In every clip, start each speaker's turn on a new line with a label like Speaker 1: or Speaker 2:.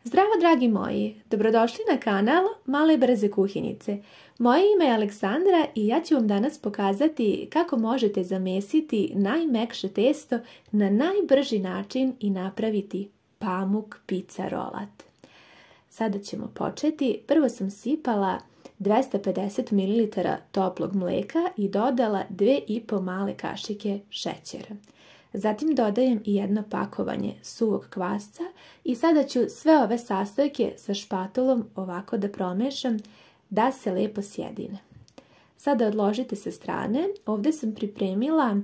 Speaker 1: Zdravo dragi moji, dobrodošli na kanal Male brze kuhinjice. Moje ime je Aleksandra i ja ću vam danas pokazati kako možete zamesiti najmekše testo na najbrži način i napraviti pamuk pizza rolat. Sada ćemo početi. Prvo sam sipala 250 ml toplog mlijeka i dodala 2,5 male kašike šećera. Zatim dodajem i jedno pakovanje suvog kvasca i sada ću sve ove sastojke sa špatulom ovako da promešam da se lepo sjedine. Sada odložite sa strane. Ovdje sam pripremila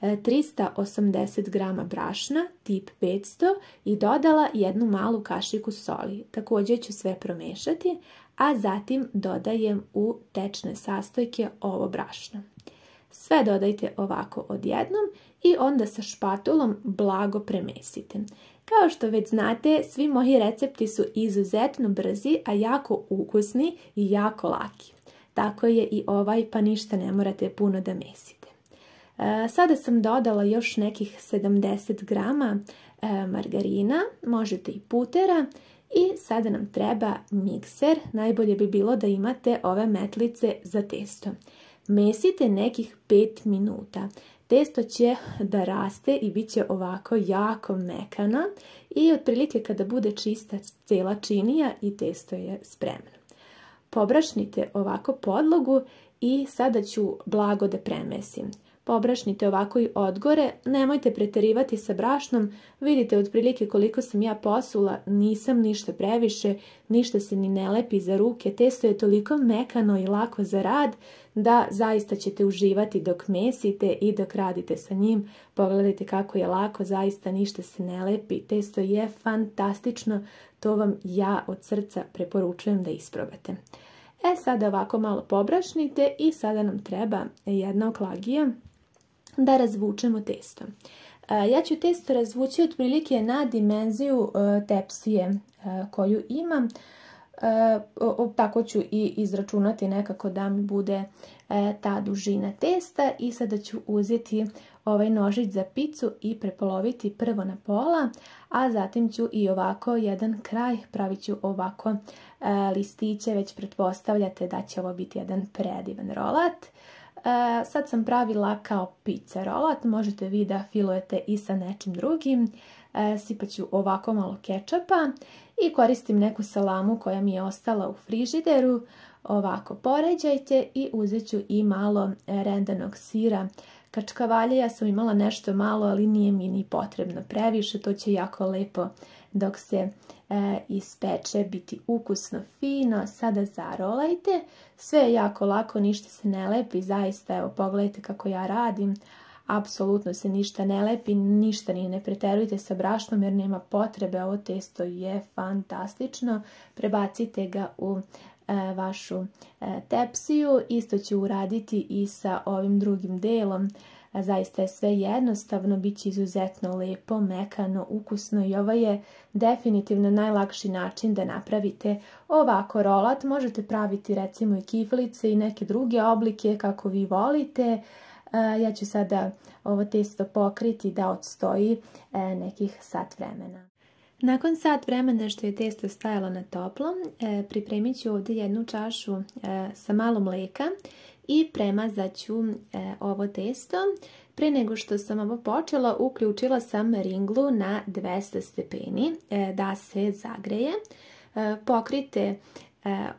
Speaker 1: 380 g brašna tip 500 i dodala jednu malu kašiku soli. Također ću sve promešati, a zatim dodajem u tečne sastojke ovo brašno. Sve dodajte ovako odjednom i onda sa špatulom blago premesite. Kao što već znate, svi moji recepti su izuzetno brzi, a jako ukusni i jako laki. Tako je i ovaj, pa ništa ne morate puno da mesite. Sada sam dodala još nekih 70 g margarina, možete i putera, i sada nam treba mikser. Najbolje bi bilo da imate ove metlice za testo. Mesite nekih 5 minuta. Testo će da raste i bit će ovako jako mekano i otprilike kada bude čista cijela činija i testo je spremno. Pobrašnite ovako podlogu i sada ću blago da premesim. Pobrašnite ovako i odgore, nemojte preterivati sa brašnom, vidite otprilike koliko sam ja posula, nisam ništa previše, ništa se ni ne lepi za ruke, testo je toliko mekano i lako za rad da zaista ćete uživati dok mesite i dok radite sa njim. Pogledajte kako je lako, zaista ništa se ne lepi, testo je fantastično, to vam ja od srca preporučujem da isprobate. Sada ovako malo pobrašnite i sada nam treba jedna oklagija da razvučemo testo. Ja ću testo razvući otprilike na dimenziju tepsije koju imam. Tako ću i izračunati nekako da mi bude ta dužina testa i sada ću uzeti ovaj nožić za picu i prepoloviti prvo na pola, a zatim ću i ovako jedan kraj, pravit ću ovako listiće, već pretpostavljate da će ovo biti jedan predivan rolat. Sad sam pravila kao pizza rolat, možete vi da filujete i sa nečim drugim. Sipat ću ovako malo kečapa i koristim neku salamu koja mi je ostala u frižideru. Ovako poređajte i uzet ću i malo rendanog sira. Kačkavalje ja sam imala nešto malo, ali nije mi ni potrebno previše, to će jako lepo dok se ispeče biti ukusno, fino. Sada zarolajte, sve je jako lako, ništa se ne lepi, zaista, evo pogledajte kako ja radim, apsolutno se ništa ne lepi, ništa ni ne preterujte sa brašnom jer nema potrebe, ovo testo je fantastično, prebacite ga u vašu tepsiju, isto ću uraditi i sa ovim drugim delom. Zaista je sve jednostavno, bit će izuzetno lepo, mekano, ukusno i ovo je definitivno najlakši način da napravite ovako rolat. Možete praviti recimo i kiflice i neke druge oblike kako vi volite. Ja ću sada ovo testo pokriti da odstoji nekih sat vremena. Nakon sat vremena što je testo stajalo na toplom, pripremit ću ovdje jednu čašu sa malo mlijeka i premazat ću ovo testo. Pre nego što sam ovo počela, uključila sam ringlu na 200 stepeni da se zagreje. Pokrite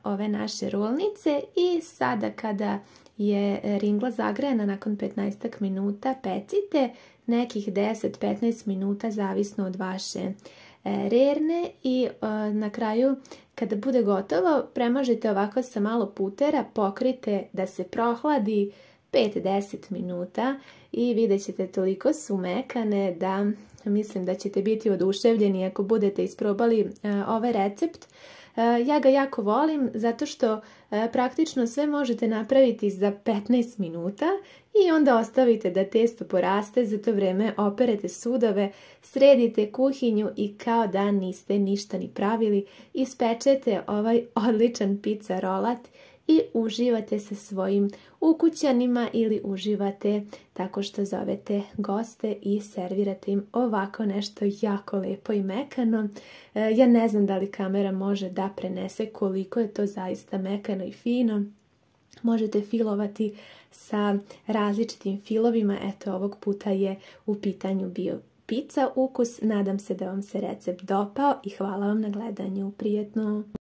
Speaker 1: ove naše rolnice i sada kada je ringla zagrejana nakon 15 minuta pecite nekih 10-15 minuta zavisno od vaše rerne i na kraju kada bude gotovo premažite ovako sa malo putera, pokrite da se prohladi 5-10 minuta i vidjet ćete toliko su mekane da mislim da ćete biti oduševljeni ako budete isprobali ovaj recept. Ja ga jako volim zato što praktično sve možete napraviti za 15 minuta i onda ostavite da testo poraste, za to vrijeme operete sudove, sredite kuhinju i kao da niste ništa ni pravili, ispečete ovaj odličan pizza rolat i uživate sa svojim ukućanima ili uživate tako što zovete goste i servirate im ovako nešto jako lepo i mekano. Ja ne znam da li kamera može da prenese koliko je to zaista mekano i fino. Možete filovati sa različitim filovima. Eto, ovog puta je u pitanju bio pizza ukus. Nadam se da vam se recept dopao i hvala vam na gledanju. Prijetno!